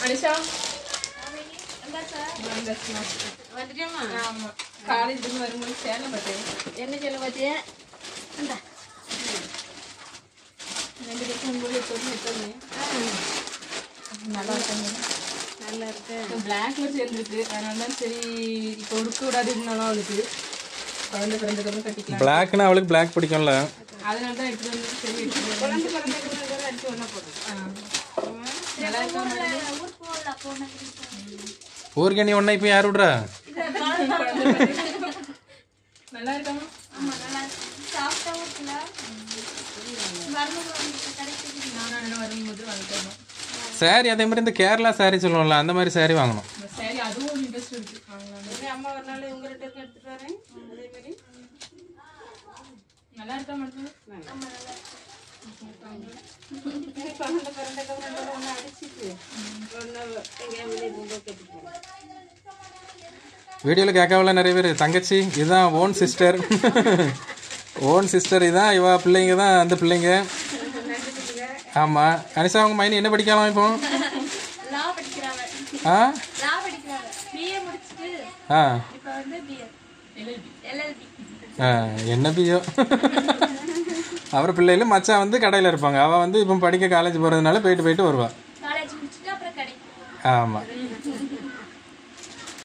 Anisha college வரும்போது சேலை பார்த்தேன். என்ன சொல்ல பார்த்தியா? இந்த 2 லட்சம் கூட எடுத்தோமே நல்லா இருக்காங்க. நல்லா இருக்கு. பிளாக்ல சேர்ந்துருக்கு. அதனால தான் சரி இப்போ உடுக்க விடாதுன்னாலும் அவளுக்கு குழந்தை பிறந்ததுக்கப்புறம் கட்டிக்கலாம். பிளாக்னா அவளுக்கு பிளாக் பிடிக்கும்ல, அதனால தான் எடுத்துட்டு வந்து சரி எடுத்துட்டு குழந்தை பிறந்ததுக்கு அடிச்சு ஒன்றா போடுது. நல்லா இருக்கா ஊருக்கு போகல போன ஊருக்கு நீ ஒன்றா இப்போ யார் விட்றா? நல்லா இருக்காமா? ஆமாம் நல்லா சாஃப்டாகவும் இருக்குல்ல. நானும் வரும்போது வாங்கிட்டோம். சாரி அதே மாதிரி இந்த கேரளா சாரி சொல்லுவோம்ல, அந்த மாதிரி சாரி வாங்கணும். சரி அதுவும் ஒரு இன்ட்ரெஸ்ட் இருக்கு. வாங்கலாம். அம்மா ஒரு நாள் உங்க 2 பேருக்கு எடுத்துட்டு வரேன். அதே மாதிரி நல்லா இருக்கா மட்டும் குழந்தை பிறந்ததுக்கப்புறம் ஒன்று அடிச்சிட்டு ஒன்று எங்கேயா வெளியே போகும்போது கட்டிட்டு வீடியோவில் கேட்கவில்ல நிறைய பேர். தங்கச்சி இதுதான் ஓன் சிஸ்டர், ஓன் சிஸ்டர் இதான், இவா பிள்ளைங்க தான் அந்த பிள்ளைங்க. ஆமாம். அனிஷா அவங்க மைனி என்ன படிக்கலாம் இப்போ? லா படிக்கிறாங்க. ஆ லா படிக்கிறாங்க. பிஏ முடிச்சுட்டு ஆ இப்போ வந்து பிஎட் எல்எல்பி. என்ன பியோ. அவர் பிள்ளைகளும் மச்சான் வந்து கடையில் இருப்பாங்க. அவள் வந்து இப்போ படிக்க காலேஜ் போகிறதுனால போயிட்டு வருவாள். காலேஜ் முடிச்சுட்டு அப்புறம் கிடைக்கும். ஆமாம்.